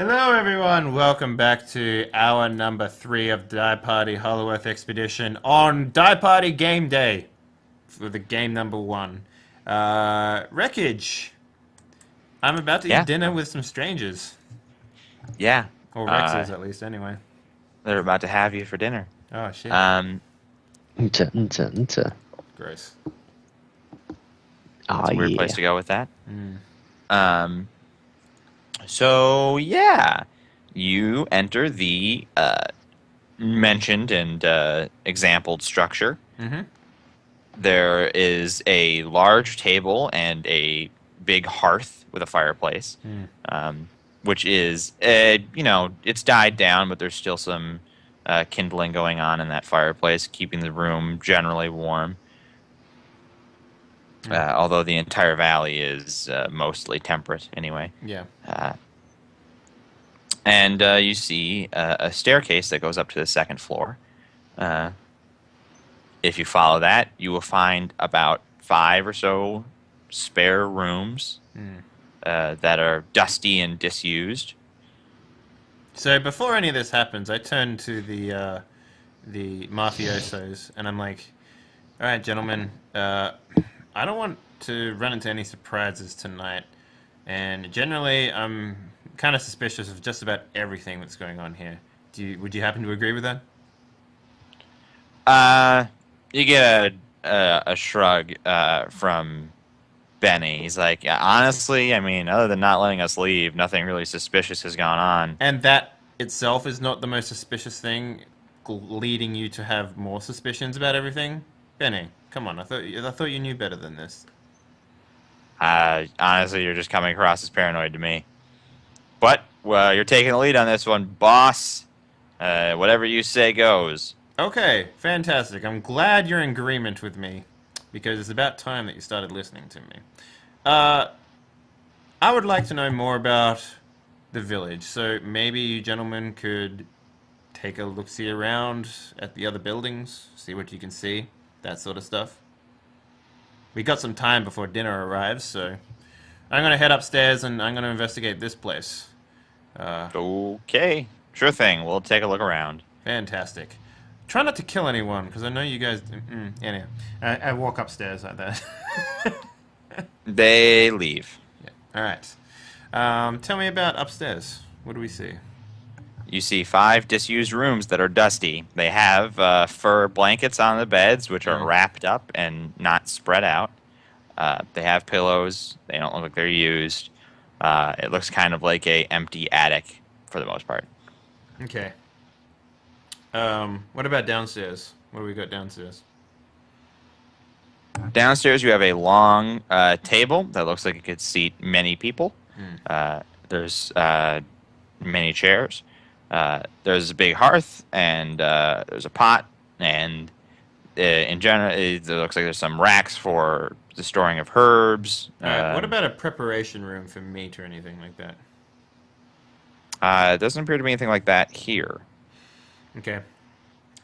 Hello, everyone. Welcome back to hour number 3 of Die Party Hollow Earth Expedition on Die Party Game Day for the game number 1. Wreckage. I'm about to eat Yeah, dinner with some strangers. yeah. Or Uh, Rexes, at least, anyway. they're about to have you for dinner. Oh, shit. Um, Nta. Gross. that's Oh a weird place yeah. to go with that. Mm. Um, so yeah, you enter the mentioned and exampled structure. Mm-hmm. There is a large table and a big hearth with a fireplace, Mm. which is, it's died down, but there's still some kindling going on in that fireplace, keeping the room generally warm. Although the entire valley is mostly temperate anyway. Yeah. Uh, and you see a staircase that goes up to the second floor. Uh, if you follow that, you will find about 5 or so spare rooms Mm. that are dusty and disused. So before any of this happens, I turn to the mafiosos and I'm like, "All right, gentlemen, I don't want to run into any surprises tonight, and generally, I'm kind of suspicious of just about everything that's going on here. Would you happen to agree with that?" Uh, you get a shrug from Benny. He's like, yeah, honestly, I mean, other than not letting us leave, nothing really suspicious has gone on. And that itself is not the most suspicious thing, leading you to have more suspicions about everything. Benny, come on, I thought you knew better than this. Honestly, you're just coming across as paranoid to me. But well, you're taking the lead on this one, boss. Whatever you say goes. Okay, fantastic. I'm glad you're in agreement with me, because it's about time that you started listening to me. Uh, I would like to know more about the village, so maybe you gentlemen could take a look-see around at the other buildings, see what you can see, that sort of stuff. We got some time before dinner arrives, so I'm gonna head upstairs and I'm gonna investigate this place. Okay, sure thing. We'll take a look around. Fantastic. Try not to kill anyone, because I know you guys. Anyhow, I walk upstairs like that. They leave. Yeah. All right. Tell me about upstairs. What do we see? You see 5 disused rooms that are dusty. They have fur blankets on the beds, which are Mm. wrapped up and not spread out. They have pillows. They don't look like they're used. It looks kind of like a empty attic for the most part. Okay. What about downstairs? What do we got downstairs? Downstairs, you have a long table that looks like it could seat many people. Mm. There's many chairs. There's a big hearth, and there's a pot, and in general, it looks like there's some racks for the storing of herbs. All right. What about a preparation room for meat or anything like that? It doesn't appear to be anything like that here. Okay.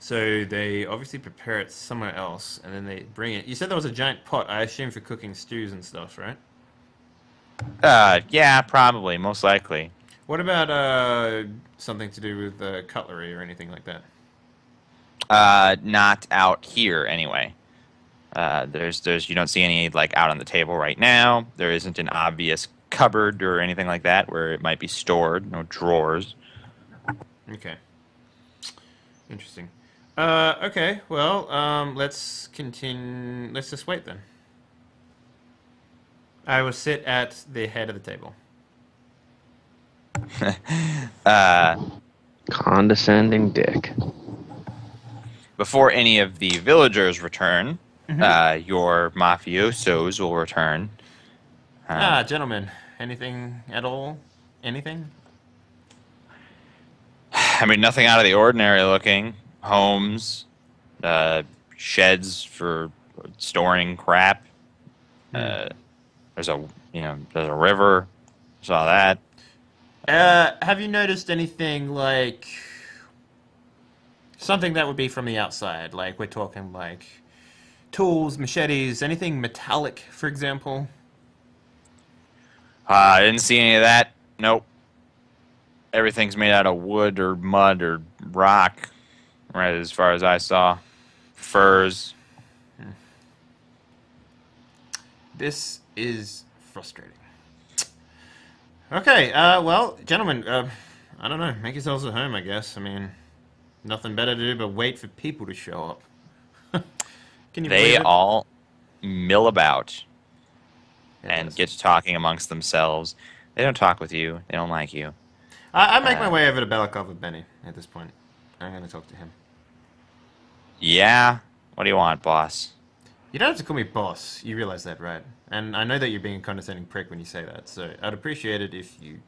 So they obviously prepare it somewhere else, and then they bring it. You said there was a giant pot, I assume, for cooking stews and stuff, right? Yeah, probably, most likely. What about something to do with cutlery or anything like that? Not out here anyway. You don't see any like out on the table right now. There isn't an obvious cupboard or anything like that where it might be stored. No drawers. Okay. Interesting. Okay, well, let's continue. Let's just wait then. I will sit at the head of the table. Condescending dick. Before any of the villagers return, Mhm. your mafiosos will return. Gentlemen, anything at all? Anything? I mean, nothing out of the ordinary looking. Homes, sheds for storing crap. Uh, there's a river. Saw that. Have you noticed anything like something that would be from the outside? Like we're talking like tools, machetes, anything metallic, for example? I didn't see any of that. Nope. everything's made out of wood or mud or rock, right? As far as I saw, furs. This is frustrating. Okay, well, gentlemen, I don't know. Make yourselves at home, I guess. I mean, nothing better to do but wait for people to show up. Can you They believe it? all mill about and Yes. get to talking amongst themselves. They don't talk with you. They don't like you. I make my way over to Belikov with Benny at this point. I'm going to talk to him. Yeah? What do you want, boss? You don't have to call me boss. You realize that, right? And I know that you're being a condescending prick when you say that, so I'd appreciate it if you,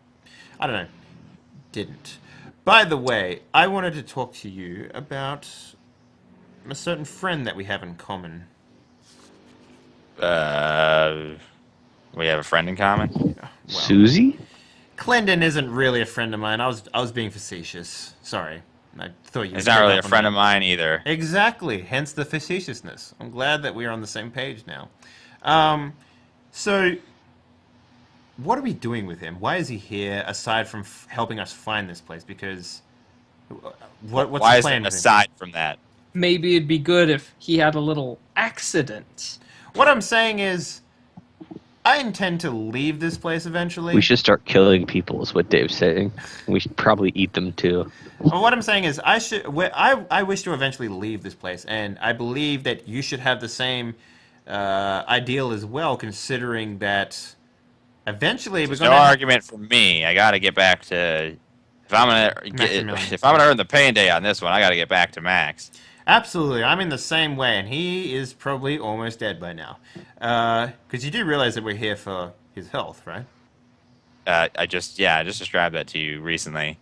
I don't know, didn't. By the way, I wanted to talk to you about a certain friend that we have in common. We have a friend in common? Well, Susie? Clendon isn't really a friend of mine. I was being facetious. Sorry. I thought you. He's not really a friend of mine either. Exactly. Hence the facetiousness. I'm glad that we're on the same page now. So, what are we doing with him? Why is he here? Aside from helping us find this place, because what's Why the is plan it with him? aside from that? Maybe it'd be good if he had a little accident. What I'm saying is, I intend to leave this place eventually. We should start killing people, is what Dave's saying. We should probably eat them too. Well, what I'm saying is, I wish to eventually leave this place, and I believe that you should have the same ideal as well, considering that eventually we're There's going no to. argument for me. I got to get back to. If I'm gonna earn the payday on this one, I got to get back to Max. Absolutely, I'm in the same way, and he is probably almost dead by now. Because you do realize that we're here for his health, right? I just described that to you recently.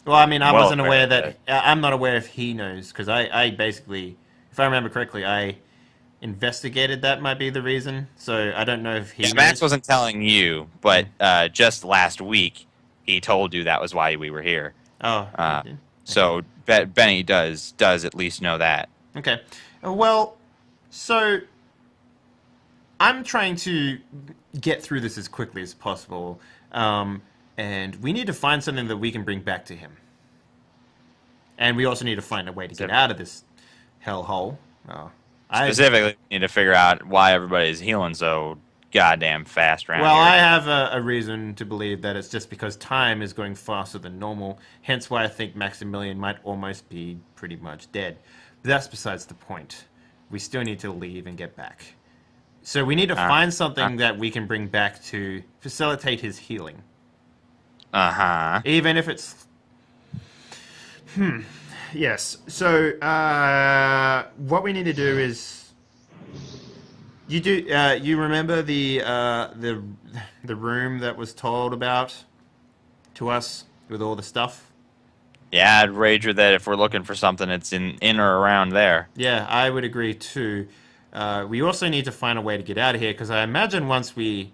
Well, I mean, I Well, wasn't aware fair. that. I'm not aware if he knows, because I basically, if I remember correctly, I investigated that might be the reason. So I don't know if he Yeah, knows. Max wasn't telling you, but just last week he told you that was why we were here. Oh, he did? So Benny does at least know that. Okay. Well, so I'm trying to get through this as quickly as possible, and we need to find something that we can bring back to him. And we also need to find a way to get out of this hellhole. Specifically, we need to figure out why everybody's healing so goddamn fast around Well, here. I have a reason to believe that it's just because time is going faster than normal, hence why I think Maximilian might almost be pretty much dead. But that's besides the point. We still need to leave and get back. So we need to find something that we can bring back to facilitate his healing. Uh-huh. Even if it's... Yes. So, what we need to do is... You remember the room that was told about to us with all the stuff? Yeah, I'd wager that if we're looking for something, it's in or around there. Yeah, I would agree too. We also need to find a way to get out of here, because I imagine once we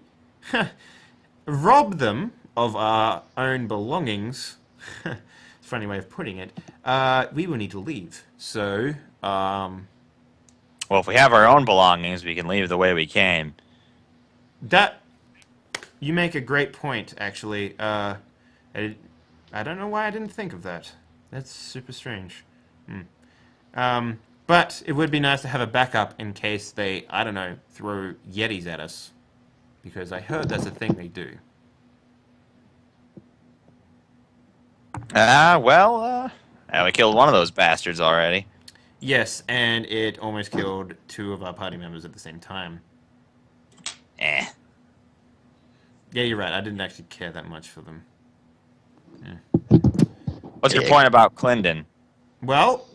rob them of our own belongings, it's a funny way of putting it, we will need to leave. So, Well, if we have our own belongings, we can leave the way we came. that you make a great point, actually. I don't know why I didn't think of that. That's super strange. But it would be nice to have a backup in case they, I don't know, throw Yetis at us. Because I heard that's a thing they do. We killed one of those bastards already. Yes, and it almost killed 2 of our party members at the same time. Eh. Yeah, you're right. I didn't actually care that much for them. What's your point about Clendon? Well,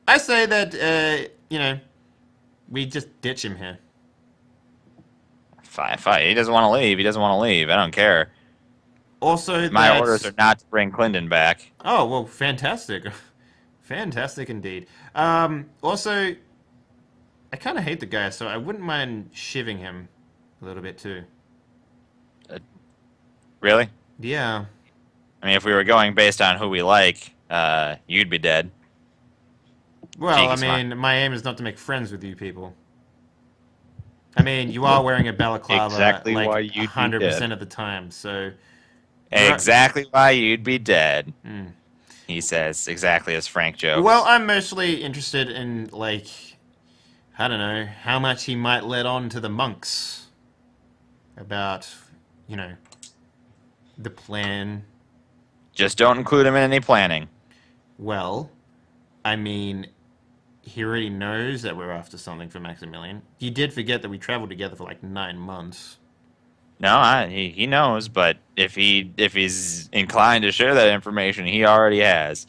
I say that, we just ditch him here. Fine. He doesn't want to leave. He doesn't want to leave. I don't care. Also, My orders are not to bring Clendon back. Oh, well, fantastic. Fantastic indeed. Also, I kind of hate the guy, so I wouldn't mind shivving him a little bit too. Really? Yeah. I mean, if we were going based on who we like, you'd be dead. Well, I Cheeky smart. mean, my aim is not to make friends with you people. I mean, you are wearing a balaclava Exactly like why you'd be 100% dead. of the time, so Exactly why you'd be dead, Hmm. he says, exactly as Frank jokes. Well, I'm mostly interested in, like, I don't know, how much he might let on to the monks about, you know, the plan. Just don't include him in any planning. Well, I mean, he already knows that we're after something for Maximilian. He did forget that we traveled together for like 9 months. No, he knows, but if he's inclined to share that information, he already has.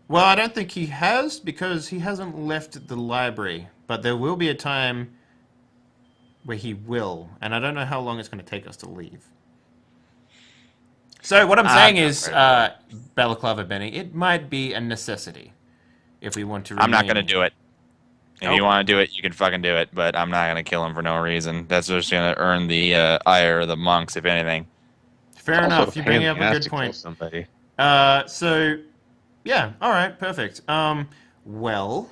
Well, I don't think he has because he hasn't left the library. But there will be a time where he will, and I don't know how long it's going to take us to leave. So what I'm saying is, Balaclava Benny, it might be a necessity if we want to remain. I'm not going to do it. If Oh. you want to do it, you can fucking do it, but I'm not going to kill him for no reason. That's just going to earn the ire of the monks, if anything. Fair Also, enough. You bring Henley up a has good to kill point. somebody. So, yeah, all right, perfect. Well,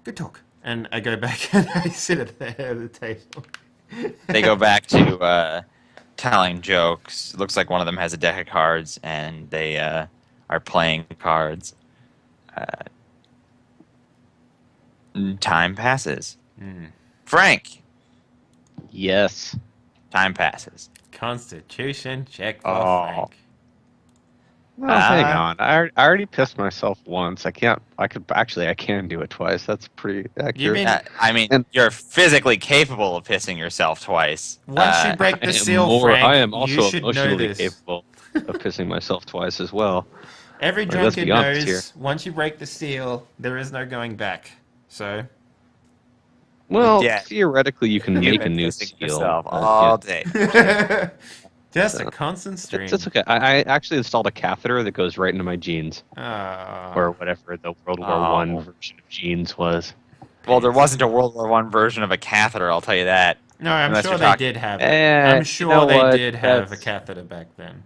good talk. And I go back and I sit at the head of the table. They go back to telling jokes. It looks like one of them has a deck of cards, and they are playing cards. Time passes. Frank, Yes. time passes. Constitution check for Oh. Frank. Well, hang on. I already pissed myself once. I can do it twice. That's pretty accurate. mean- I mean, And- you're physically capable of pissing yourself twice. Once you break I the am seal, Frank, I am you also should know emotionally this. capable of pissing myself twice as well. Every Like, let's drunkard be honest knows once you break the seal, there is no going back. So, Well, Yeah. theoretically, you can You've make a been new pissing seal. yourself but, all yeah. day. just a constant stream. It's okay. I actually installed a catheter that goes right into my jeans, Ah. or whatever the World War Oh. One version of jeans was. Well, there wasn't a World War I version of a catheter, I'll tell you that. No, I'm Unless sure you're they talking- did have it. Eh, I'm you sure know they what? did have a That's- catheter back then.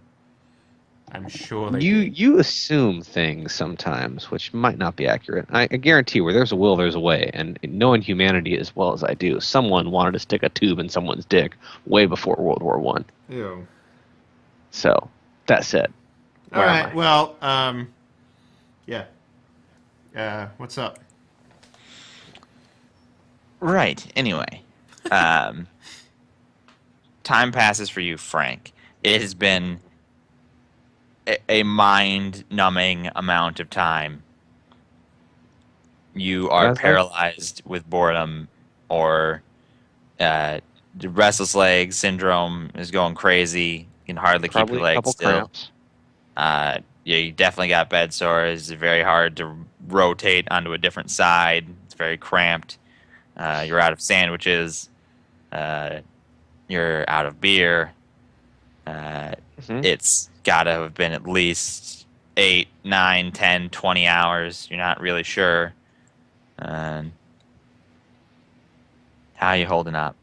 I'm sure they You did. you assume things sometimes, which might not be accurate. I guarantee where there's a will, there's a way. And knowing humanity as well as I do, someone wanted to stick a tube in someone's dick way before World War One. Ew. So that's it. All Where am right. I? Well, yeah. What's up? Right. Anyway, time passes for you, Frank. It has been a mind-numbing amount of time. You are That's like- paralyzed with boredom, or the restless leg syndrome is going crazy. You can hardly keep Probably your a legs couple still. cramps. Yeah, you definitely got bed sores. It's very hard to rotate onto a different side. It's very cramped. You're out of sandwiches. You're out of beer. Mhm. It's got to have been at least 8, 9, 10, 20 hours. You're not really sure. How are you holding up?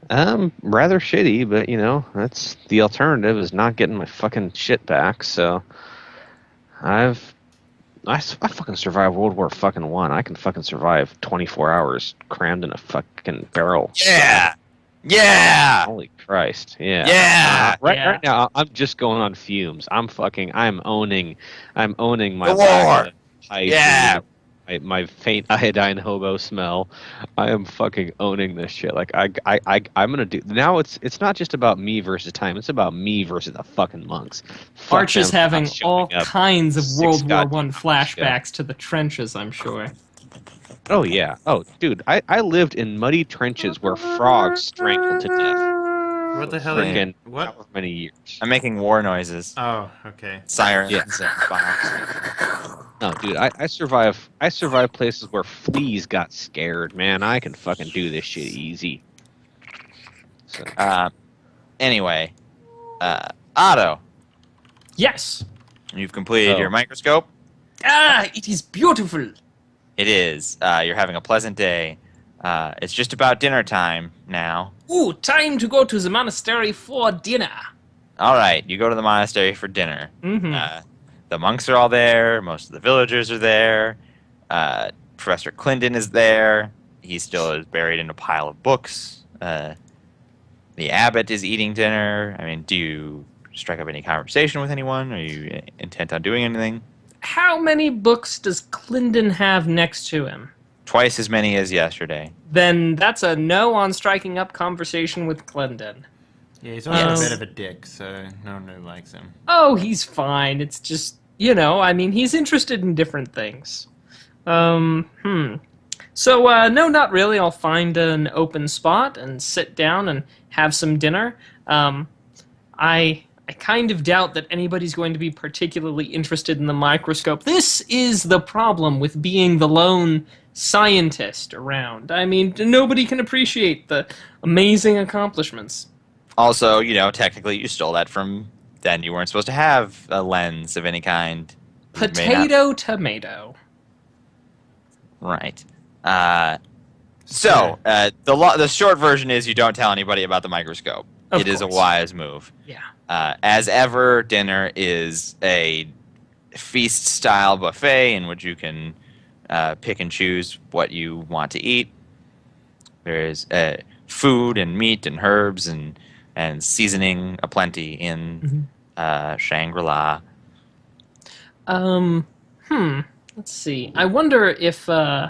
Rather shitty, but that's the alternative is not getting my fucking shit back. So I fucking survived World War fucking One. I can fucking survive 24 hours crammed in a fucking barrel. Yeah! Yeah! Holy Christ! Yeah. Yeah! Right now, I'm just going on fumes. I'm owning my The war! lack of hygiene, Yeah! my faint iodine hobo smell. I am fucking owning this shit. Like I'm gonna do now. It's not just about me versus time. It's about me versus the fucking monks. Fuck Arch is them for not having showing all up. kinds of Six World War goddamn One hours flashbacks to the trenches, I'm sure. Oh yeah. Oh dude, I lived in muddy trenches where frogs strangled to death. What the hell are you? Freaking What? however many years. I'm making war noises. Oh, okay. Sirens Yeah. and bombs. No, dude, I survive places where fleas got scared, man. I can fucking do this shit easy. So, Anyway, Otto, Yes! you've completed Oh. your microscope. Ah, it is beautiful! It is. You're having a pleasant day. It's just about dinner time now. Ooh, time to go to the monastery for dinner. All right, you go to the monastery for dinner. Mm-hmm. The monks are all there. Most of the villagers are there. Professor Clinton is there. He still is buried in a pile of books. The abbot is eating dinner. I mean, do you strike up any conversation with anyone? Are you intent on doing anything? How many books does Clendon have next to him? Twice as many as yesterday. Then that's a no on striking up conversation with Clendon. Yeah, he's also Yes. a bit of a dick, so no one really likes him. Oh, he's fine. It's just, I mean, he's interested in different things. So, no, not really. I'll find an open spot and sit down and have some dinner. I kind of doubt that anybody's going to be particularly interested in the microscope. This is the problem with being the lone scientist around. I mean, nobody can appreciate the amazing accomplishments. Also, technically you stole that from then. You weren't supposed to have a lens of any kind. You may not- Potato, tomato. Right. The short version is you don't tell anybody about the microscope. Of It is a course. wise move. Yeah. As ever, dinner is a feast-style buffet in which you can pick and choose what you want to eat. There is food and meat and herbs and seasoning aplenty in Shangri-La. Let's see. I wonder if it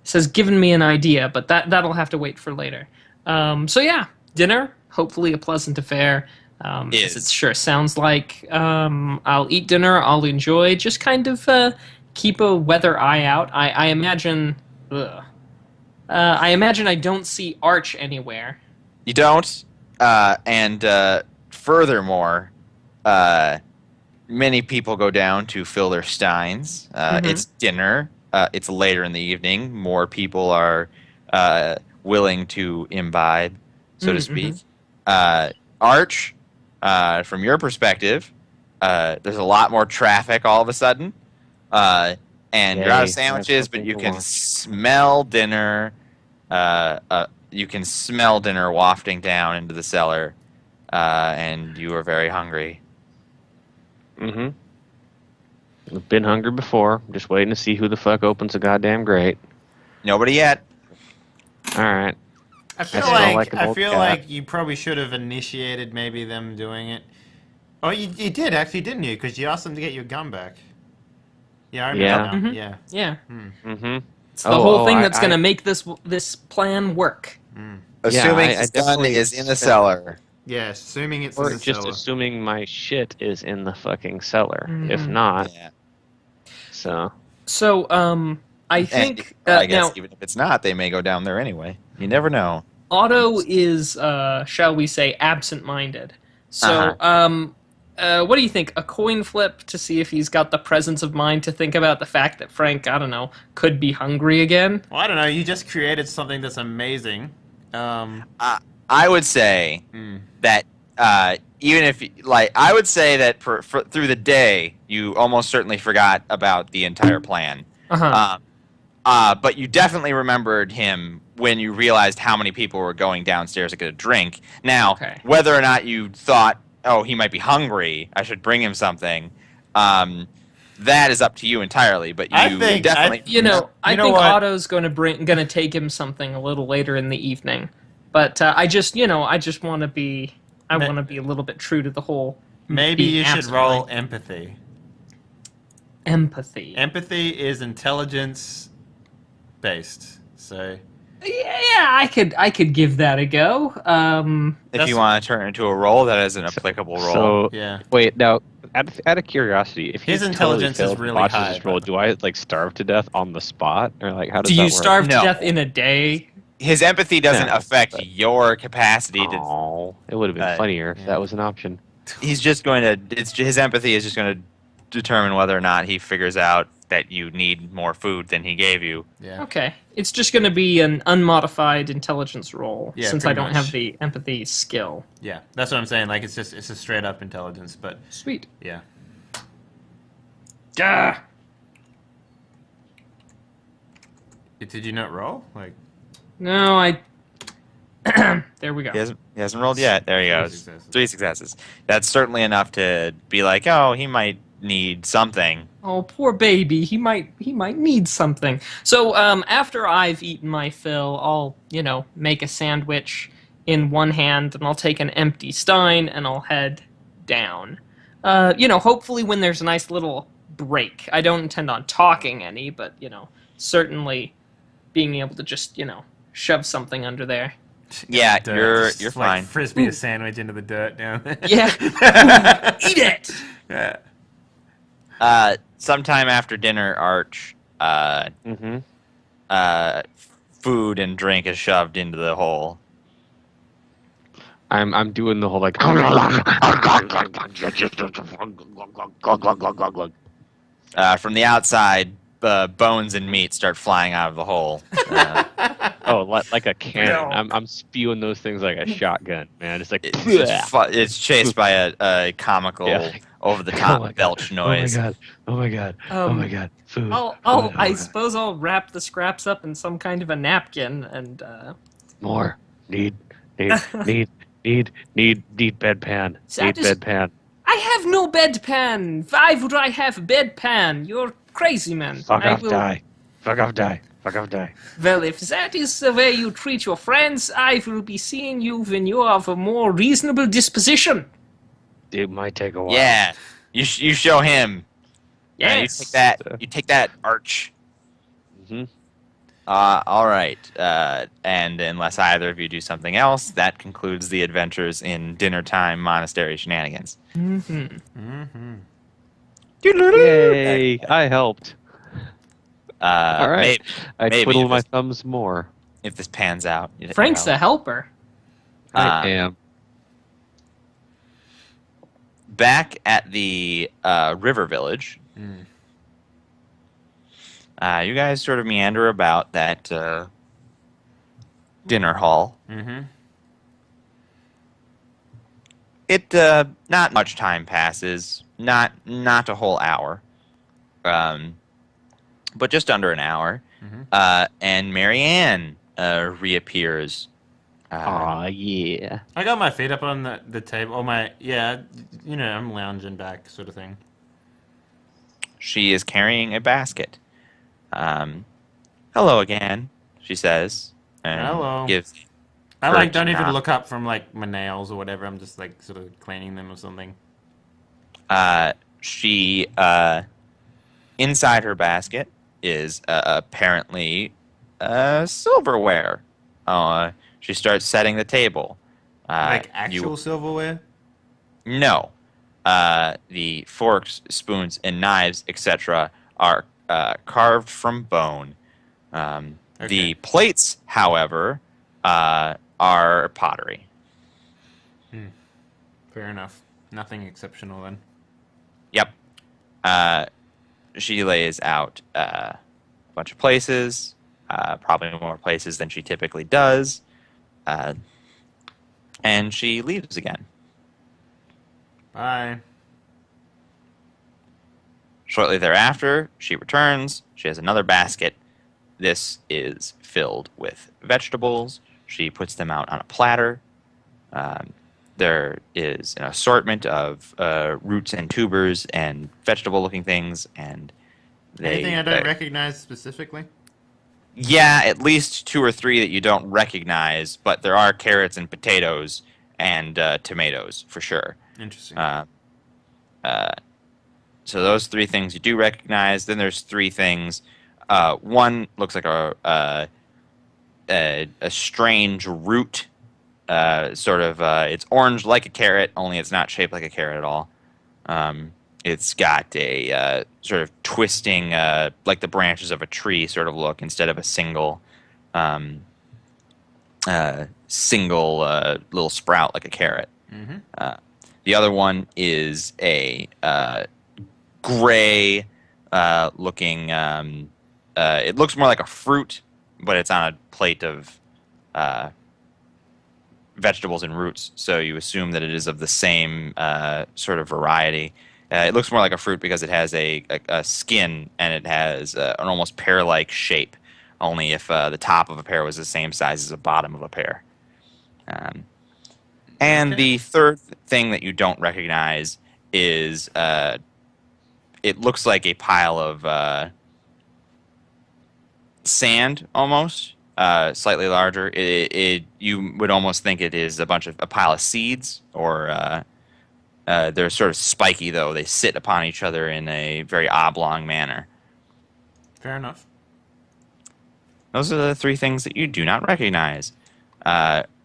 says given me an idea, but that'll have to wait for later. So yeah, dinner, hopefully a pleasant affair. As it sure sounds like. I'll eat dinner, I'll enjoy, just kind of keep a weather eye out. I imagine I don't see Arch anywhere. You don't, and furthermore, many people go down to fill their steins. It's dinner. It's later in the evening. More people are willing to imbibe, so to speak. Arch, from your perspective, there's a lot more traffic all of a sudden, and you're out of Yay, sandwiches, that's but what you we can want. smell dinner. You can smell dinner wafting down into the cellar, and you are very hungry. Mm-hmm. I've been hungry before. I'm just waiting to see who the fuck opens a goddamn grate. Nobody yet. All right. I feel smell like like an I old feel cat. like you probably should have initiated maybe them doing it. Oh, you did actually, didn't you? Because you asked them to get your gun back. Yeah, I remember Yeah. now. Yeah. Mm-hmm. It's the whole thing that's going to make this plan work. Assuming I his gun definitely is in the spent- cellar. Yeah, assuming it's in Or the just cellar. assuming my shit is in the fucking cellar. If Mhm. not, Yeah. so So, I think And, I guess now even if it's not, they may go down there anyway. You never know. Otto is, shall we say, absent-minded. So, what do you think? A coin flip to see if he's got the presence of mind to think about the fact that Frank, I don't know, could be hungry again? Well, I don't know. You just created something that's amazing. I would say that even if, I would say that through the day, you almost certainly forgot about the entire plan. But you definitely remembered him when you realized how many people were going downstairs to get a drink. Now, Okay. whether or not you thought, oh, he might be hungry, I should bring him something, that is up to you entirely. But you I think- definitely... I know think what? Otto's going to take him something a little later in the evening. But I just want to be, a little bit true to the whole. Maybe being you should absent roll minded. empathy. Empathy. Empathy is intelligence based. So Yeah, I could give that a go. If you want to turn it into a roll, that is an applicable roll. So yeah. wait, now out of curiosity, if His he intelligence is totally fails and really botches high, his roll, but- do I starve to death on the spot, or how does do that you work? starve No. to death in a day? His empathy doesn't Yeah, affect but- your capacity to... Oh, it would have been funnier if yeah. that was an option. He's just going to... His empathy is just going to determine whether or not he figures out that you need more food than he gave you. Yeah. Okay, it's just going to be an unmodified intelligence roll Yeah, since I pretty don't much. have the empathy skill. Yeah. That's what I'm saying. Like it's a straight up intelligence, but Sweet. yeah. Gah! Did you not roll? Like No, I. There we go. He hasn't rolled yet. There he Three goes. successes. 3 successes. That's certainly enough to be like, oh, he might need something. Oh, poor baby. He might need something. So, after I've eaten my fill, I'll, make a sandwich, in one hand, and I'll take an empty stein, and I'll head down. Hopefully when there's a nice little break. I don't intend on talking any, but, certainly being able to just, shove something under there. Yeah, Dirt. you're Just, like, fine. Frisbee a sandwich into the dirt down there. Yeah. Eat it! Yeah. Sometime after dinner, Arch, Mm-hmm. food and drink is shoved into the hole. I'm doing the whole like. From the outside, bones and meat start flying out of the hole. Like a cannon. No. I'm spewing those things like a shotgun, man. It's like. It's chased by a comical, Yeah. over-the-top Oh my God. belch noise. Oh my god! Oh my god! Food. I suppose I'll wrap the scraps up in some kind of a napkin and More. Need bedpan. So Need that is- bedpan. I have no bedpan. Why would I have a bedpan? You're crazy, man. Fuck I off, will- die. Fuck off, die. Fuck off, die. Well, if that is the way you treat your friends, I will be seeing you when you are of a more reasonable disposition. It might take a while. Yeah, you show him. Yes. You take that, Arch. Mm-hmm. All right. And unless either of you do something else, that concludes the adventures in dinner time monastery shenanigans. Mm-hmm. Yay! I helped. All right. I maybe twiddle if my this- thumbs more. If this pans out, Frank's the helper. I am. back at the river village. You guys sort of meander about that dinner hall. Mm-hmm. It not much time passes, not a whole hour, but just under an hour, and Marianne reappears. Aw, yeah. I got my feet up on the table. I'm lounging back, sort of thing. She is carrying a basket. Hello again, she says. And Hello. Gives I Correct, don't even nah. look up from like my nails or whatever. I'm just like sort of cleaning them or something. she inside her basket is apparently silverware. She starts setting the table. Like actual silverware. No. The forks, spoons, and knives, etc., are carved from bone. Okay. The plates, however, are pottery. Fair enough. Nothing exceptional then. Yep. She lays out a bunch of places, probably more places than she typically does, and she leaves again. Bye. Shortly thereafter, she returns. She has another basket. This is filled with vegetables. She puts them out on a platter. There is an assortment of roots and tubers and vegetable-looking things, and Anything I don't recognize specifically? yeah, at least 2 or 3 that you don't recognize, but there are carrots and potatoes and tomatoes for sure. Interesting. So those 3 things you do recognize. Then there's 3 things. One looks like a strange root. It's orange like a carrot, only it's not shaped like a carrot at all. It's got a sort of twisting, like the branches of a tree sort of look, instead of a single little sprout like a carrot. The other one is a gray looking. It looks more like a fruit, but it's on a plate of vegetables and roots, so you assume that it is of the same sort of variety. It looks more like a fruit because it has a skin and it has an almost pear-like shape, only if the top of a pear was the same size as the bottom of a pear. And Okay. the third thing that you don't recognize is it looks like a pile of sand almost, slightly larger. You would almost think it is a pile of seeds, or they're sort of spiky though. They sit upon each other in a very oblong manner. Fair enough. Those are the three things that you do not recognize.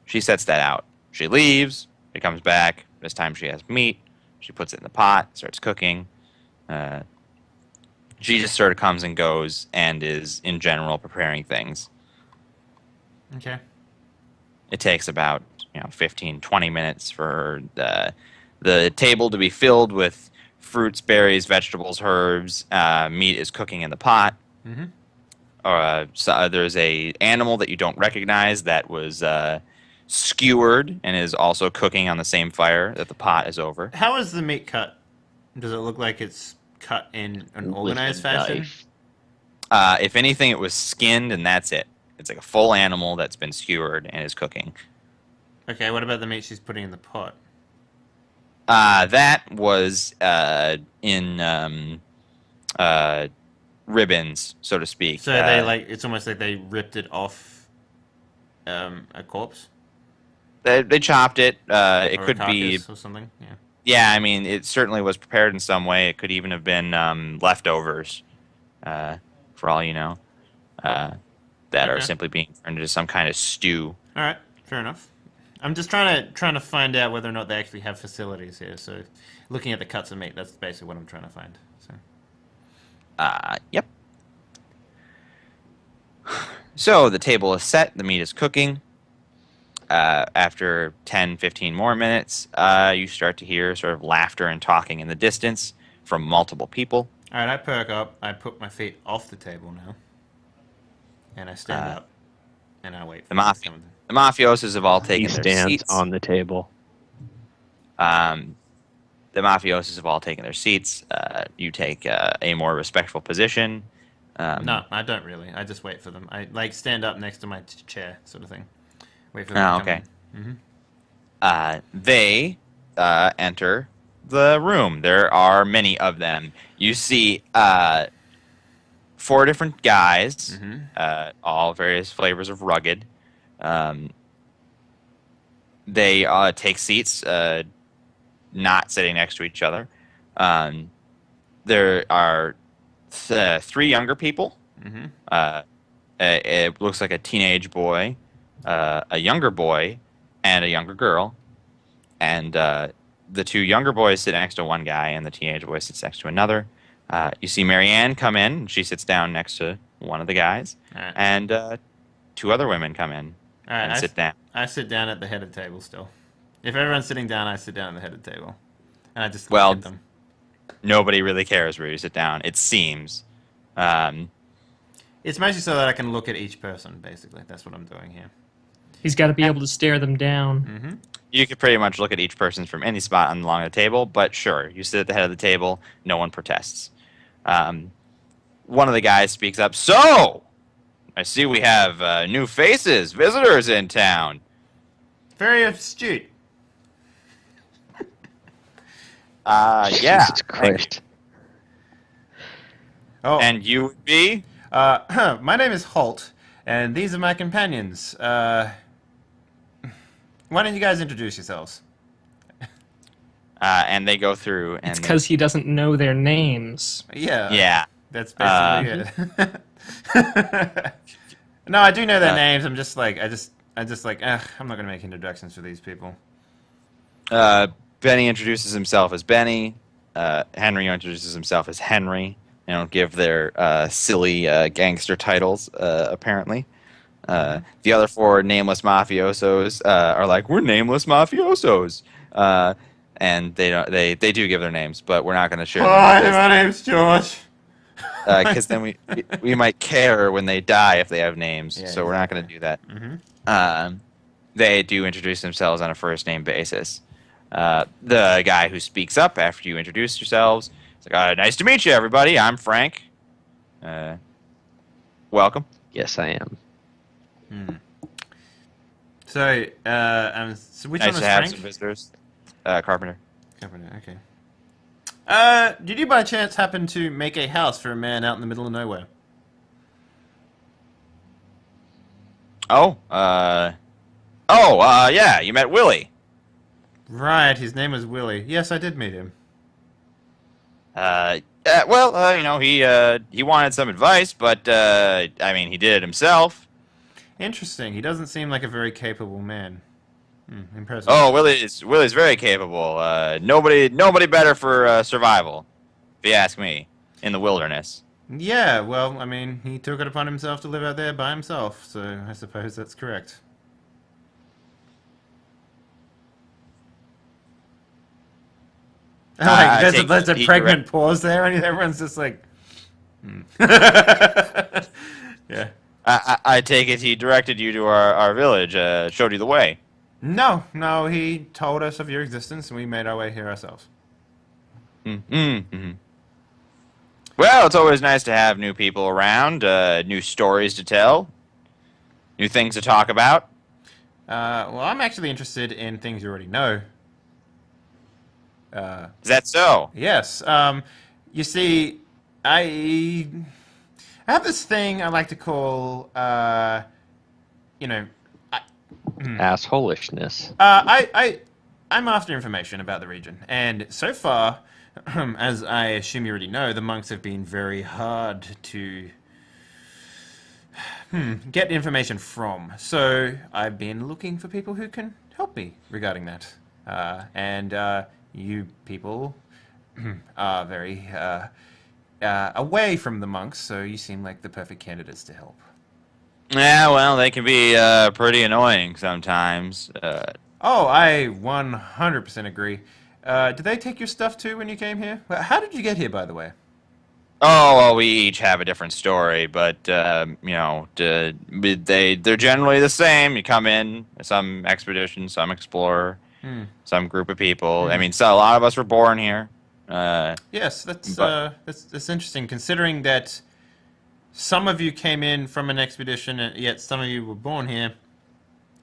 She sets that out. She leaves. She comes back. This time she has meat. She puts it in the pot, starts cooking. She just sort of comes and goes and is, in general, preparing things. Okay. It takes about 15, 20 minutes for the table to be filled with fruits, berries, vegetables, herbs. Meat is cooking in the pot. So there's a animal that you don't recognize that was skewered and is also cooking on the same fire that the pot is over. How is the meat cut? Does it look like it's cut in an organized fashion? If anything, it was skinned and that's it. It's like a full animal that's been skewered and is cooking. Okay, what about the meat she's putting in the pot? That was in ribbons, so to speak. So it's almost like they ripped it off a corpse? They chopped it. It Or a could be carcass or something? Yeah. Yeah, I mean, it certainly was prepared in some way. It could even have been leftovers, for all you know, that are Okay. simply being turned into some kind of stew. All right, fair enough. I'm just trying to find out whether or not they actually have facilities here. So, looking at the cuts of meat, that's basically what I'm trying to find. So, Yep. So the table is set. The meat is cooking. After 10, 15 more minutes, you start to hear sort of laughter and talking in the distance from multiple people. all right, I perk up. I put my feet off the table now, and I stand up, and I wait for them to come. The mafiosos have all He taken their stands seats. on the table. The mafiosos have all taken their seats. You take a more respectful position. No, I don't really. I just wait for them. I stand up next to my chair, sort of thing. Wait for them to come Okay. They enter the room. There are many of them. You see 4 different guys, all various flavors of rugged. They take seats, not sitting next to each other. There are 3 younger people. It looks like a teenage boy, a younger boy, and a younger girl. And the 2 younger boys sit next to one guy, and the teenage boy sits next to another. You see Marianne come in. And she sits down next to one of the guys. Alright. And 2 other women come in Alright, and sit down. I sit down at the head of the table still. If everyone's sitting down, I sit down at the head of the table, and I just Well, look at them. Nobody really cares where you sit down, it seems. It's mostly so that I can look at each person. Basically, that's what I'm doing here. He's got to be able to stare them down. You could pretty much look at each person from any spot along the table, but sure, you sit at the head of the table, no one protests. One of the guys speaks up, "So, I see we have new faces, visitors in town." Very astute. Yeah. Jesus Christ. Oh, And you would be? my name is Holt, and these are my companions. Why don't you guys introduce yourselves? And they go through. And It's because he doesn't know their names. Yeah. That's basically it. No, I do know their names. I'm just like, I'm not gonna make introductions for these people. Benny introduces himself as Benny. Henry introduces himself as Henry. They don't give their silly gangster titles, apparently. The other 4 nameless mafiosos are like, "We're nameless mafiosos," and they do give their names, but we're not going to share Hi, them my name's George. because then we might care when they die if they have names, Yeah, so we're not going to do that. They do introduce themselves on a first name basis. The guy who speaks up after you introduce yourselves is like, "Nice to meet you, everybody. I'm Frank. Welcome." Yes, I am. So, so which Nice one was to have Frank? some visitors. Carpenter. Carpenter, okay. Did you by chance happen to make a house for a man out in the middle of nowhere? Yeah, you met Willie. Right, his name was Willie. Yes, I did meet him. He wanted some advice, but I mean, he did it himself. Interesting. He doesn't seem like a very capable man. Impressive. Oh, Willie's very capable. Nobody better for survival, if you ask me, in the wilderness. Yeah, well, I mean, he took it upon himself to live out there by himself, so I suppose that's correct. Like, there's a pregnant pause there, and everyone's just like, yeah. I take it he directed you to our village, showed you the way. No, he told us of your existence, and we made our way here ourselves. Mm-hmm. Well, it's always nice to have new people around, new stories to tell, new things to talk about. Well, I'm actually interested in things you already know. Is that so? Yes. You see, I have this thing I like to call, Assholishness. I'm after information about the region, and so far, as I assume you already know, the monks have been very hard to get information from. So I've been looking for people who can help me regarding that. You people are very away from the monks, so you seem like the perfect candidates to help. Yeah, well, they can be pretty annoying sometimes. Oh, I 100% agree. Did they take your stuff too when you came here? Well, how did you get here, by the way? Oh, well, we each have a different story, but, they're generally the same. You come in, some expedition, some explorer, some group of people. I mean, so a lot of us were born here. Yes, that's interesting, considering that some of you came in from an expedition, and yet some of you were born here,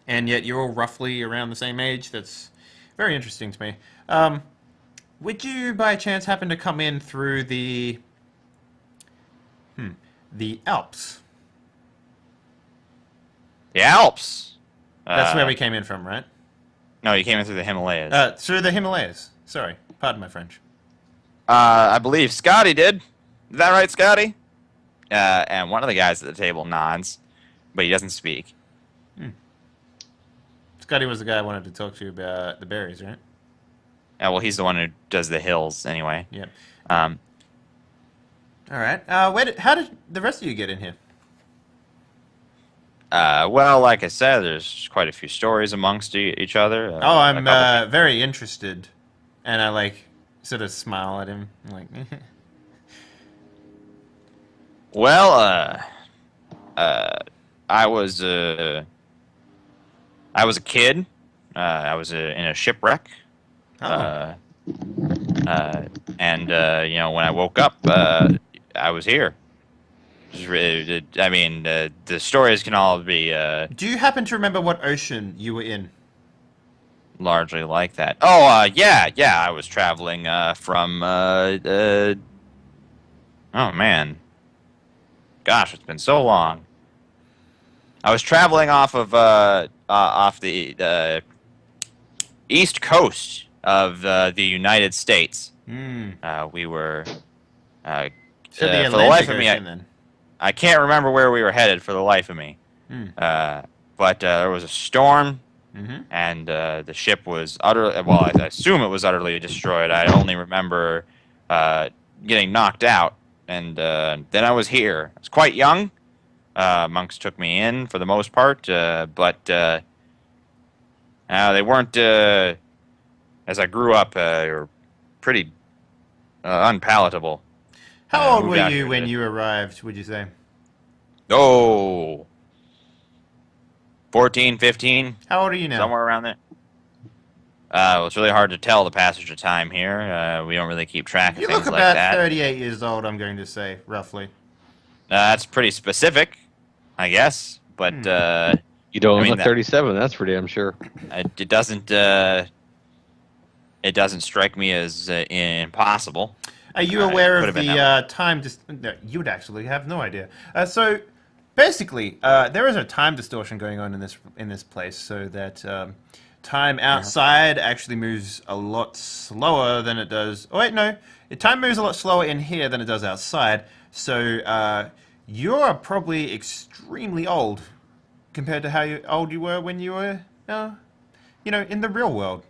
and yet you're all roughly around the same age. That's very interesting to me. Would you, by chance, happen to come in through the Alps? The Alps? That's where we came in from, right? No, you came in through the Himalayas. Through the Himalayas. Sorry, pardon my French. I believe Scotty did. Is that right, Scotty? And one of the guys at the table nods, but he doesn't speak. Scotty was the guy I wanted to talk to you about the berries, right? Yeah, well, he's the one who does the hills anyway. Yeah. All right. How did the rest of you get in here? Well, like I said, there's quite a few stories amongst each other. I'm very interested, and I sort of smile at him, like. Well, I was a kid. I was in a shipwreck. And when I woke up, I was here. The stories can all be Do you happen to remember what ocean you were in? largely like that. Oh, yeah. I was traveling from. Oh man, gosh, it's been so long. I was traveling off the east coast of the United States. We were. So for the the life Atlantic of me, Ocean, then. I can't remember where we were headed for the life of me. But there was a storm, and the ship was utterly. Well, I assume it was utterly destroyed. I only remember getting knocked out, and then I was here. I was quite young. Monks took me in for the most part, but they weren't. As I grew up, they were pretty unpalatable. How old were you when you arrived, would you say? Oh, 14, 15. How old are you now? Somewhere around there. Well, it's really hard to tell the passage of time here. We don't really keep track of You things look like about that. 38 years old, I'm going to say, roughly. That's pretty specific, I guess. But You don't I mean, look 37. That's for damn sure. it doesn't strike me as impossible. Are you aware of the time? No, you would actually have no idea. So, Basically, there is a time distortion going on in this place, so that time outside actually moves a lot slower than it does. Oh wait, no, time moves a lot slower in here than it does outside. So you're probably extremely old compared to how old you were when you were, in the real world.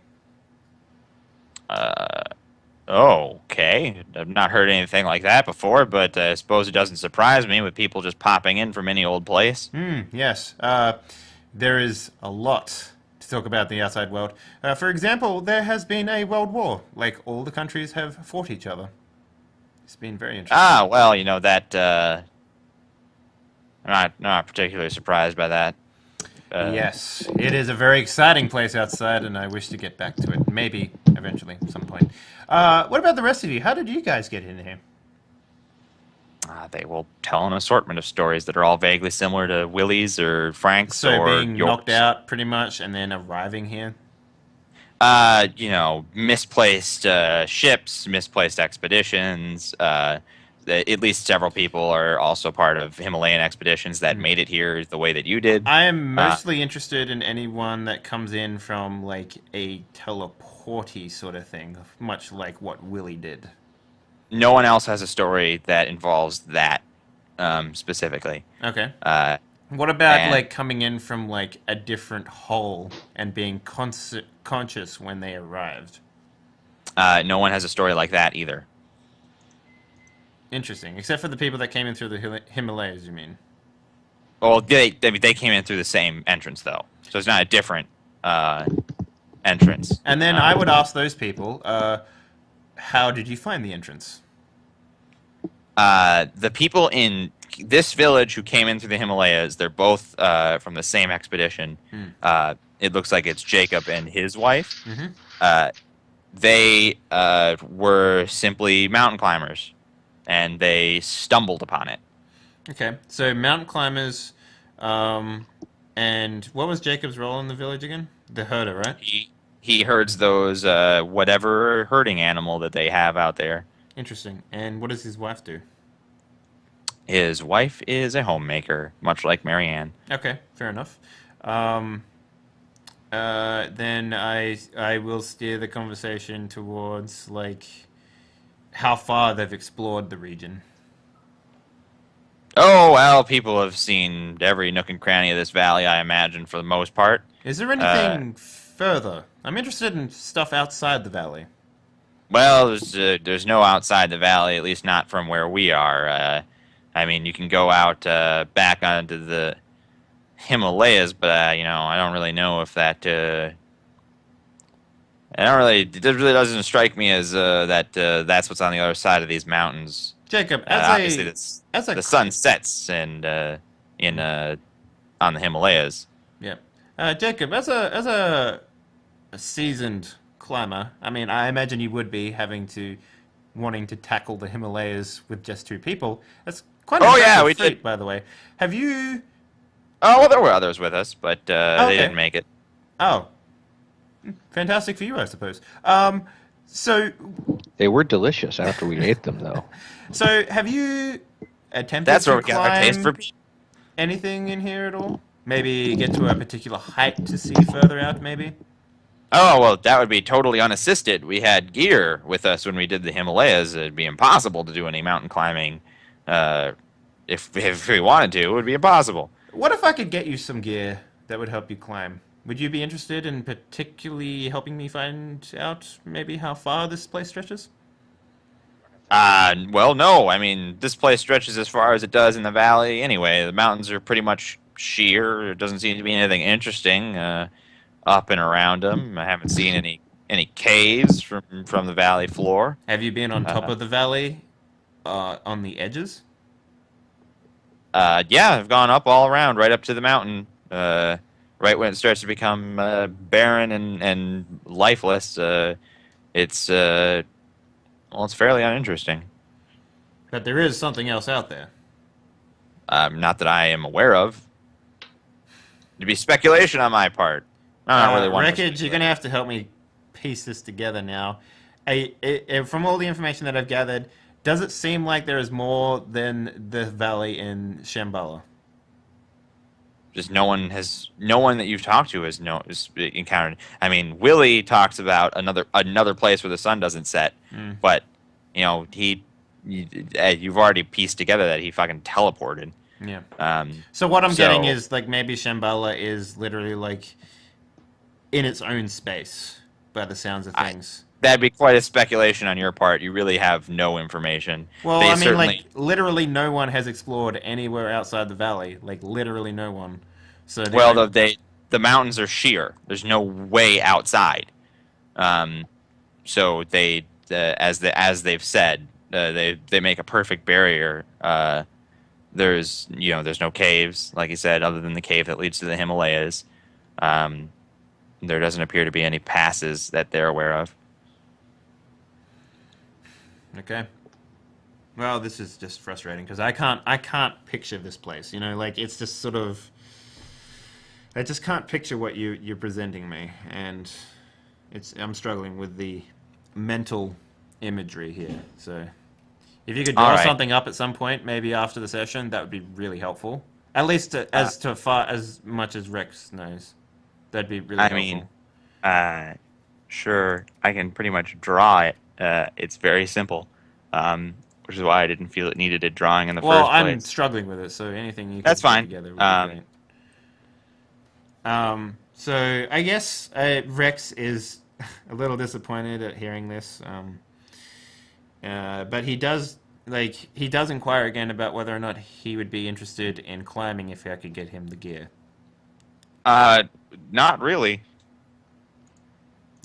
Oh, okay. I've not heard anything like that before, but I suppose it doesn't surprise me with people just popping in from any old place. Yes, there is a lot to talk about in the outside world. For example, there has been a world war. Like, all the countries have fought each other. It's been very interesting. Ah, well, that I'm not particularly surprised by that. Yes, it is a very exciting place outside, and I wish to get back to it. Maybe, eventually, at some point. What about the rest of you? How did you guys get in here? They will tell an assortment of stories that are all vaguely similar to Willie's or Frank's So or being yours. knocked out, pretty much, and then arriving here? Misplaced ships, misplaced expeditions. At least several people are also part of Himalayan expeditions that made it here the way that you did. I am mostly interested in anyone that comes in from, like, a teleporty sort of thing, much like what Willie did. No one else has a story that involves that specifically. Okay. Uh, What about, and- like, coming in from, like, a different hole and being conscious when they arrived? no one has a story like that either. Interesting. Except for the people that came in through the Himalayas, you mean? Well, they came in through the same entrance though, so it's not a different entrance. And then I would ask those people, how did you find the entrance? The people in this village who came in through the Himalayas, they're both from the same expedition. It looks like it's Jacob and his wife. They were simply mountain climbers, and they stumbled upon it. Okay, so mountain climbers, and what was Jacob's role in the village again? The herder, right? He herds those whatever herding animal that they have out there. Interesting. And what does his wife do? His wife is a homemaker, much like Marianne. Okay, fair enough. Then I will steer the conversation towards, like, how far they've explored the region. Oh, well, people have seen every nook and cranny of this valley, I imagine, for the most part. Is there anything further? I'm interested in stuff outside the valley. Well, there's no outside the valley, at least not from where we are. I mean, you can go out back onto the Himalayas, but I don't really know if that. It really doesn't strike me as that's what's on the other side of these mountains. Jacob, Obviously, as a the sun sets and on the Himalayas. yeah, Jacob, as a seasoned climber, I mean, I imagine you would be wanting to tackle the Himalayas with just two people. That's quite an impressive we feat, did. by the way. Have you? Oh, well, there were others with us, but Okay. they didn't make it. Oh, fantastic for you, I suppose. So They were delicious after we ate them, though. So have you attempted That's to where we got our taste for. anything in here at all? Maybe get to a particular height to see further out, maybe? Oh, well, that would be totally unassisted. We had gear with us when we did the Himalayas. It'd be impossible to do any mountain climbing. If we wanted to, it would be impossible. What if I could get you some gear that would help you climb? Would you be interested in particularly helping me find out maybe how far this place stretches? Well, no. I mean, this place stretches as far as it does in the valley anyway. The mountains are pretty much sheer. There doesn't seem to be anything interesting up and around them. I haven't seen any caves from the valley floor. Have you been on top of the valley, on the edges? Yeah, I've gone up all around, right up to the mountain. Right when it starts to become barren and lifeless, it's fairly uninteresting. But there is something else out there. Not that I am aware of. It'd be speculation on my part. I don't really want to Wreckage, you're going to have to help me piece this together now. From all the information that I've gathered, does it seem like there is more than the valley in Shambhala? just no one that you've talked to has encountered. I mean, Willie talks about another place where the sun doesn't set, but you've already pieced together that he fucking teleported. Yeah. So what I'm getting is like maybe Shambhala is literally like in its own space by the sounds of things. That'd be quite a speculation on your part. You really have no information. Well, I mean, like, literally no one has explored anywhere outside the valley. Like, literally no one. So the mountains are sheer. There's no way outside. So as they've said, they make a perfect barrier. There's no caves, like you said, other than the cave that leads to the Himalayas. There doesn't appear to be any passes that they're aware of. Okay. Well, this is just frustrating because I can't picture this place. Like it's just sort of. I just can't picture what you're presenting me, and I'm struggling with the mental imagery here. So, if you could draw something up at some point, maybe after the session, that would be really helpful. At least as much as Rex knows, that'd be really helpful. I mean, sure, I can pretty much draw it. It's very simple, which is why I didn't feel it needed a drawing in the first place. Well, I'm struggling with it, so anything you can That's fine. Put together would be great. So I guess Rex is a little disappointed at hearing this, but he does inquire again about whether or not he would be interested in climbing if I could get him the gear. Not really.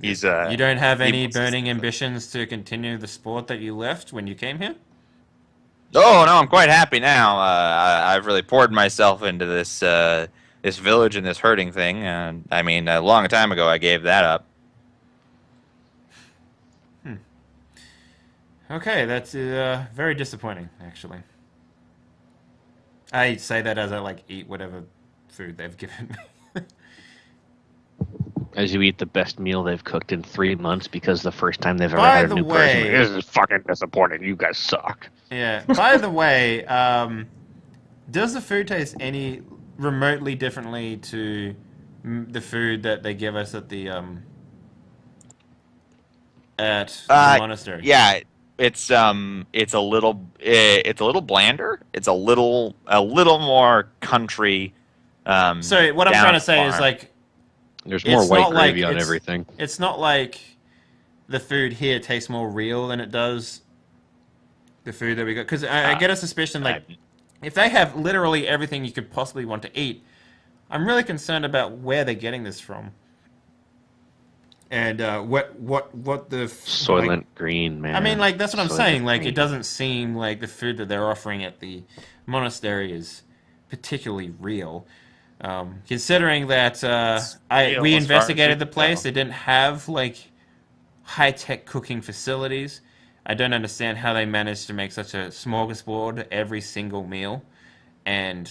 You don't have any burning ambitions to continue the sport that you left when you came here? Oh no, I'm quite happy now. I've really poured myself into this village and this herding thing. And I mean, a long time ago, I gave that up. Okay, that's very disappointing, actually. I say that as I eat whatever food they've given me. As you eat the best meal they've cooked in 3 months because the first time they've ever had a new person. This is fucking disappointing. You guys suck. Yeah. By the way, does the food taste any remotely differently to the food that they give us at the monastery? Yeah, it's a little blander. It's a little more country. So what I'm trying to say is there's more white gravy on everything. It's not like the food here tastes more real than it does the food that we got. Because I get a suspicion, if they have literally everything you could possibly want to eat, I'm really concerned about where they're getting this from. And what the... Soylent Green, man. I mean, that's what I'm saying. It doesn't seem like the food that they're offering at the monastery is particularly real. Considering that we investigated the place, they didn't have high-tech cooking facilities. I don't understand how they managed to make such a smorgasbord every single meal, and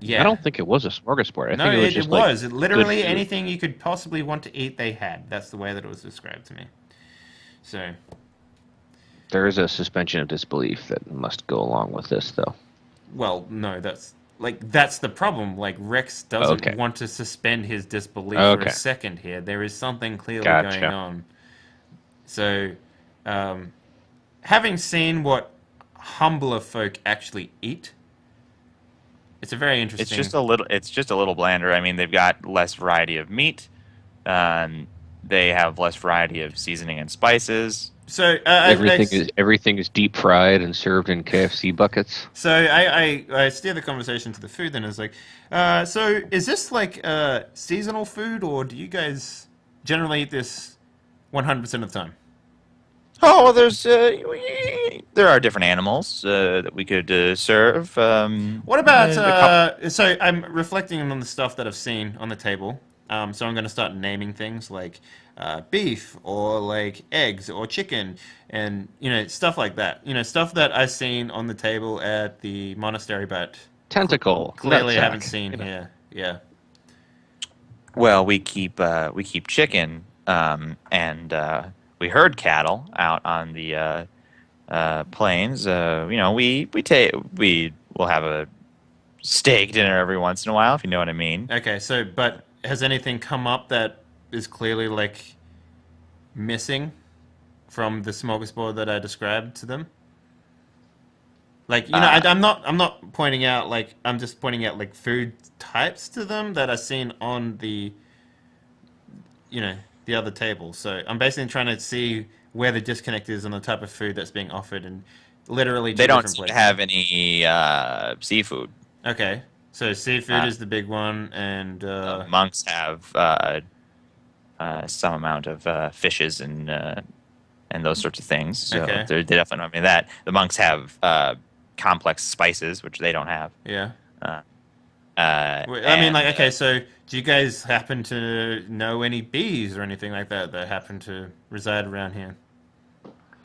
yeah, I don't think it was a smorgasbord. I think it was just was. Literally anything you could possibly want to eat, they had. That's the way that it was described to me. So there is a suspension of disbelief that must go along with this, though. Well, no, that's the problem. Rex doesn't want to suspend his disbelief for a second here. There is something clearly going on. So, having seen what humbler folk actually eat, it's a very interesting. It's just a little blander. I mean, they've got less variety of meat. They have less variety of seasoning and spices. So everything is deep fried and served in KFC buckets. So I steer the conversation to the food. Then it's so is this seasonal food, or do you guys generally eat this 100% of the time? Oh, well, there are different animals that we could serve. What about so I'm reflecting on the stuff that I've seen on the table. So I'm going to start naming things like beef or eggs or chicken and stuff like that. Stuff that I've seen on the table at the monastery, but tentacle clearly I haven't seen here. Yeah. Well, we keep chicken and we herd cattle out on the plains. We will have a steak dinner every once in a while, if you know what I mean. Okay, so but has anything come up that is clearly like missing from the smorgasbord that I described to them? Like, I'm not pointing out like I'm just pointing out like food types to them that are seen on the the other table. So I'm basically trying to see where the disconnect is on the type of food that's being offered and literally two They don't different seem to places. have any seafood. Okay. So seafood Uh, is the big one and Monks have some amount of fishes and those sorts of things. So okay. they're definitely not. I mean that the monks have complex spices, which they don't have. Yeah. Uh, I mean, like, and okay, so do you guys happen to know any bees or anything like that that happen to reside around here?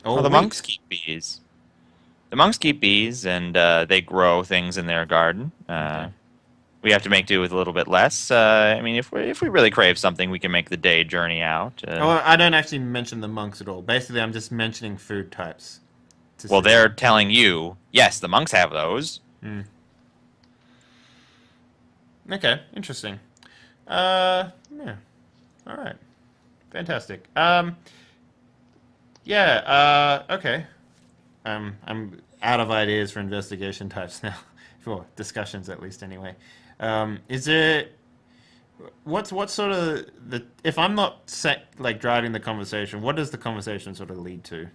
well, Or the wheat? monks keep bees. The monks keep bees, and they grow things in their garden. Okay. We have to make do with a little bit less. I mean, if we really crave something, we can make the day journey out. Oh, I don't actually mention the monks at all. Basically, I'm just mentioning food types. To Well, see. they're telling you, yes, the monks have those. Hmm. Okay, interesting. Yeah. All right. Fantastic. Yeah. Okay. I'm out of ideas for investigation types now, for discussions at least. Anyway, is there what's sort of the if I'm not like driving the conversation, what does the conversation sort of lead to?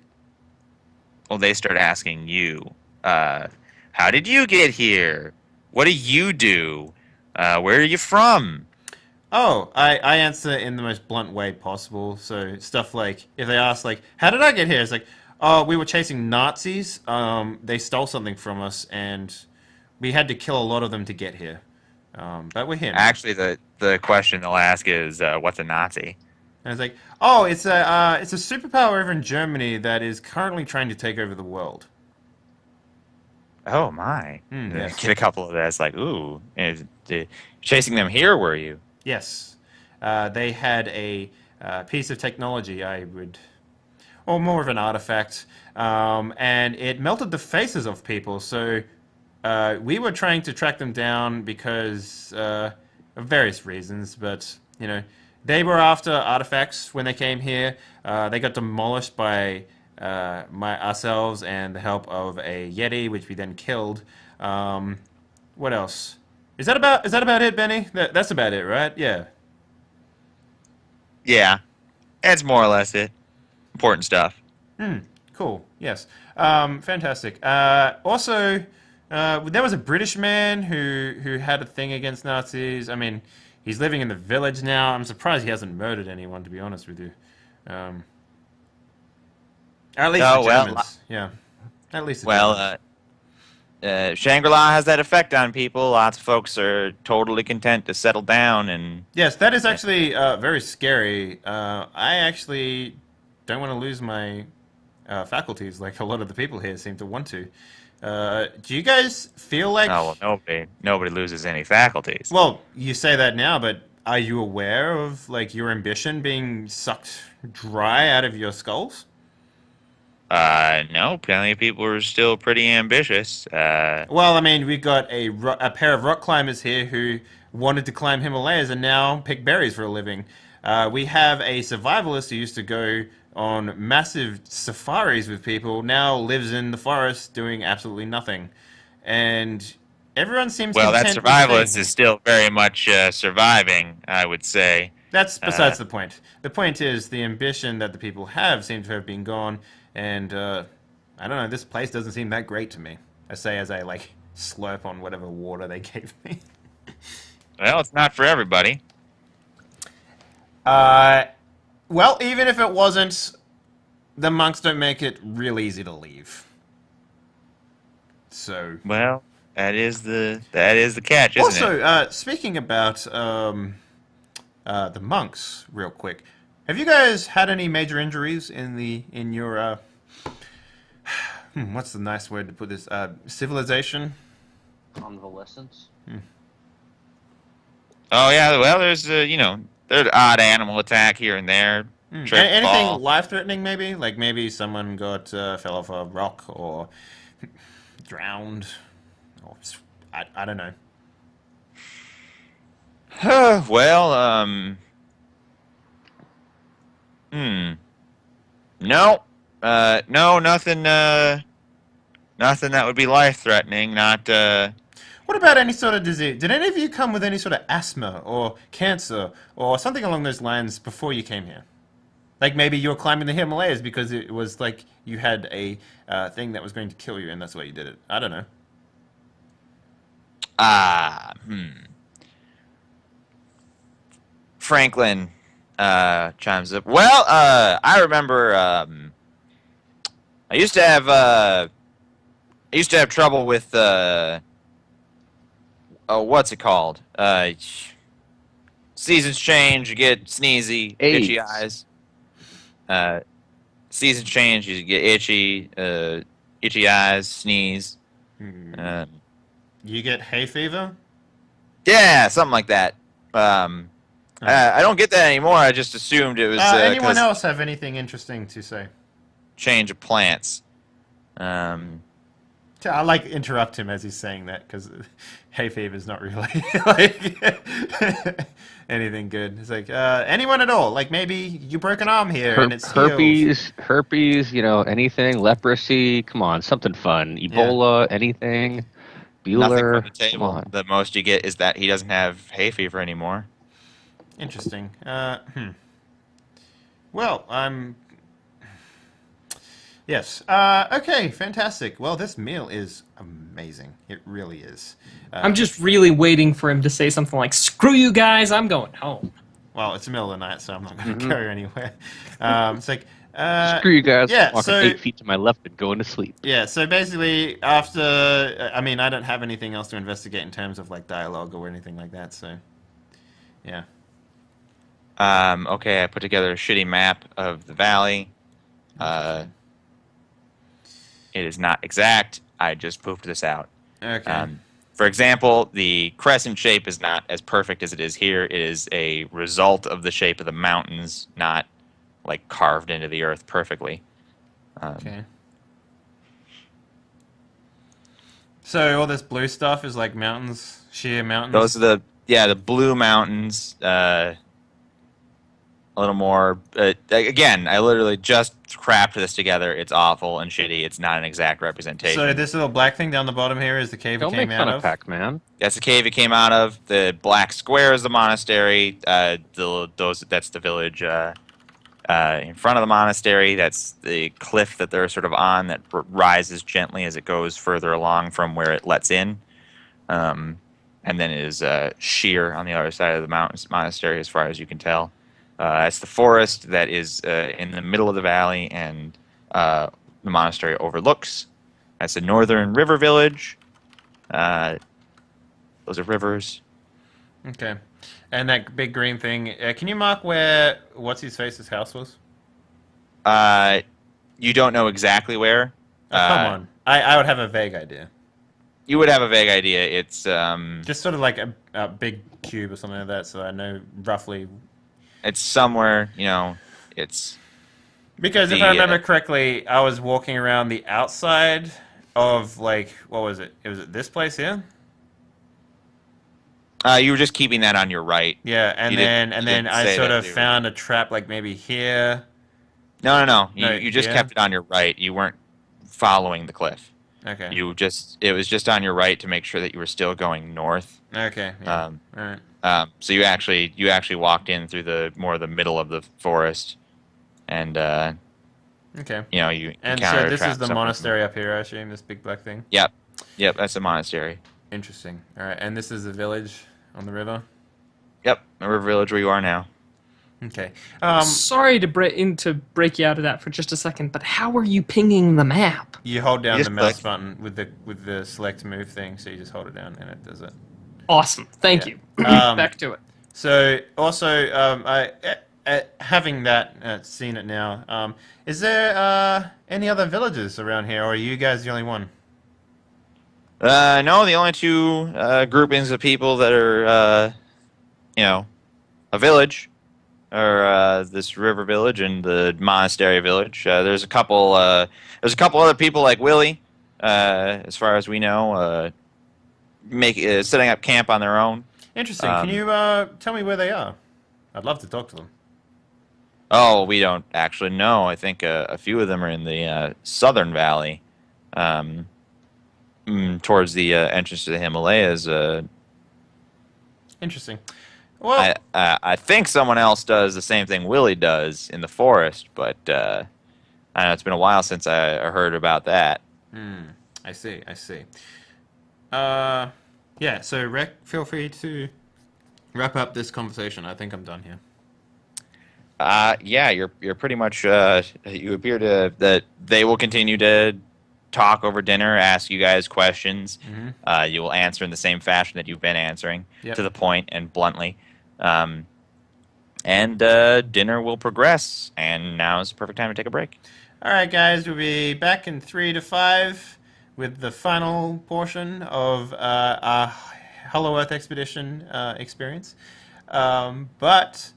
Well, they start asking you, how did you get here? What do you do? Where are you from? Oh, I answer in the most blunt way possible. So stuff like if they ask like, "How did I get here?" It's like, "Oh, we were chasing Nazis. They stole something from us, and we had to kill a lot of them to get here. But we're here now." Actually, the question they'll ask is, what's a Nazi? And it's like, "Oh, it's a superpower over in Germany that is currently trying to take over the world." Oh my! Yes. Get a couple of that's like, ooh, chasing them here, were you? Yes. They had a piece of technology, or more of an artifact, and it melted the faces of people. So we were trying to track them down because of various reasons, but they were after artifacts when they came here. They got demolished by ourselves and the help of a Yeti, which we then killed. What else? Is that about it, Benny? That's about it, right? Yeah. Yeah, that's more or less it. Important stuff. Cool. Yes. Fantastic. Also, there was a British man who had a thing against Nazis. I mean, he's living in the village now. I'm surprised he hasn't murdered anyone, to be honest with you. At least Oh the well, Germans. Yeah. At least the well, Germans. Shangri-La has that effect on people. Lots of folks are totally content to settle down and Yes, that is actually very scary. I actually don't want to lose my faculties like a lot of the people here seem to want to. Do you guys feel like? oh well, nobody loses any faculties. Well, you say that now, but are you aware of like your ambition being sucked dry out of your skulls? No, plenty of people are still pretty ambitious. Well, I mean, we got a pair of rock climbers here who wanted to climb Himalayas and now pick berries for a living. We have a survivalist who used to go on massive safaris with people, now lives in the forest doing absolutely nothing. And everyone seems Well, that content with staying survivalist here. is still very much surviving, I would say. That's Uh, besides the point. The point is the ambition that the people have seems to have been gone, and I don't know. This place doesn't seem that great to me. I say as I like slurp on whatever water they gave me. well, it's not for everybody. Uh, well, even if it wasn't, the monks don't make it real easy to leave. So. Well, that is the catch, isn't Also, it? speaking about the monks, real quick, have you guys had any major injuries in your what's the nice word to put this? Civilization? Convalescence. Oh yeah, well, there's there's odd animal attack here and there. Trip, Anything fall. life-threatening, maybe? Like maybe someone got fell off a rock or drowned, or I don't know. Well, no, no, nothing, nothing that would be life-threatening. Not, What about any sort of disease? Did any of you come with any sort of asthma or cancer or something along those lines before you came here? Like maybe you were climbing the Himalayas because it was like you had a thing that was going to kill you and that's why you did it. I don't know. ah, Franklin, chimes up. Well, I remember, I used to have trouble with, oh, what's it called? Seasons change, you get sneezy, itchy AIDS. eyes. Seasons change, you get itchy eyes, sneeze. Uh, You get hay fever? yeah, something like that. I don't get that anymore. I just assumed it was Anyone 'cause else have anything interesting to say? change of plants. I like interrupt him as he's saying that because hay fever is not really like anything good. It's like anyone at all. Like maybe you broke an arm here and it's healed. Herpes, anything, leprosy. Come on, something fun. Ebola, anything. Nothing Bueller. from the Come table. on. The most you get is that he doesn't have hay fever anymore. Interesting. Well, I'm. Yes. Okay. Fantastic. Well, this meal is amazing. It really is. I'm just really waiting for him to say something like, "Screw you guys, I'm going home." Well, it's the middle of the night, so I'm not going to go anywhere. It's like. Screw you guys. Yeah. Walking So 8 feet to my left and going to sleep. yeah. So basically, after I mean, I don't have anything else to investigate in terms of like dialogue or anything like that. So yeah. Okay, I put together a shitty map of the valley. It is not exact. I just poofed this out. Okay. For example, the crescent shape is not as perfect as it is here. It is a result of the shape of the mountains, not like carved into the earth perfectly. Okay. So all this blue stuff is like mountains, sheer mountains. Those are the blue mountains. A little more. Again, I literally just crapped this together. It's awful and shitty. It's not an exact representation. So this little black thing down the bottom here is the cave Don't it make came fun out of Pac-Man. That's the cave it came out of. The black square is the monastery. That's the village in front of the monastery. That's the cliff that they're sort of on that rises gently as it goes further along from where it lets in. And then it is sheer on the other side of the monastery as far as you can tell. That's the forest that is in the middle of the valley and the monastery overlooks. That's the northern river village. Those are rivers. Okay. And that big green thing, can you mark where what's-his-face's house was? You don't know exactly where. Come on. I would have a vague idea. You would have a vague idea. It's Just sort of like a big cube or something like that, so I know roughly. it's somewhere, it's Because if I remember correctly, I was walking around the outside of, like, what was it? Was it this place here? you were just keeping that on your right. Yeah, and You then didn't I say sort that of you were- found a trap, like maybe here. No. No, You just yeah? kept it on your right. You weren't following the cliff. Okay. It was just on your right to make sure that you were still going north. Okay. Yeah. All right. So you actually walked in through the middle of the forest, and Okay. you And encountered so a this trap is the somewhere. monastery up here, I assume, this big black thing. Yep, that's the monastery. Interesting. All right, and this is the village on the river. Yep, the river village where you are now. Okay. Sorry to break you out of that for just a second, but how are you pinging the map? You hold down You the just mouse click. button with the select move thing, so you just hold it down and it does it. Awesome. Thank Yeah. you. Um, Back to it. So also, having that seen it now, is there any other villages around here, or are you guys the only one? No, the only two groupings of people that are, a village are this river village and the monastery village. There's a couple other people like Willie, as far as we know, setting up camp on their own. Interesting. Can you tell me where they are? I'd love to talk to them. Oh, we don't actually know. I think a few of them are in the southern valley, towards the entrance to the Himalayas. Interesting. Well, I think someone else does the same thing Willie does in the forest, but I know it's been a while since I heard about that. I see. I see. Yeah. So, Rec, feel free to wrap up this conversation. I think I'm done here. Yeah, you're pretty much. You appear to that they will continue to talk over dinner, ask you guys questions. You will answer in the same fashion that you've been answering, Yep. to the point and bluntly. And dinner will progress, and now is the perfect time to take a break. All right, guys. We'll be back in 3 to 5 with the final portion of our Hollow Earth expedition experience. But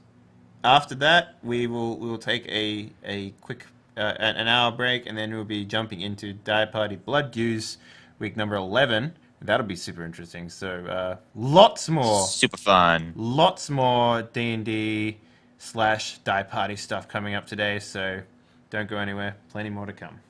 after that, we will take a quick an hour break, and then we'll be jumping into Die Party Blood Use, week number 11. That'll be super interesting. So lots more D&D / Die Party stuff coming up today. So don't go anywhere. Plenty more to come.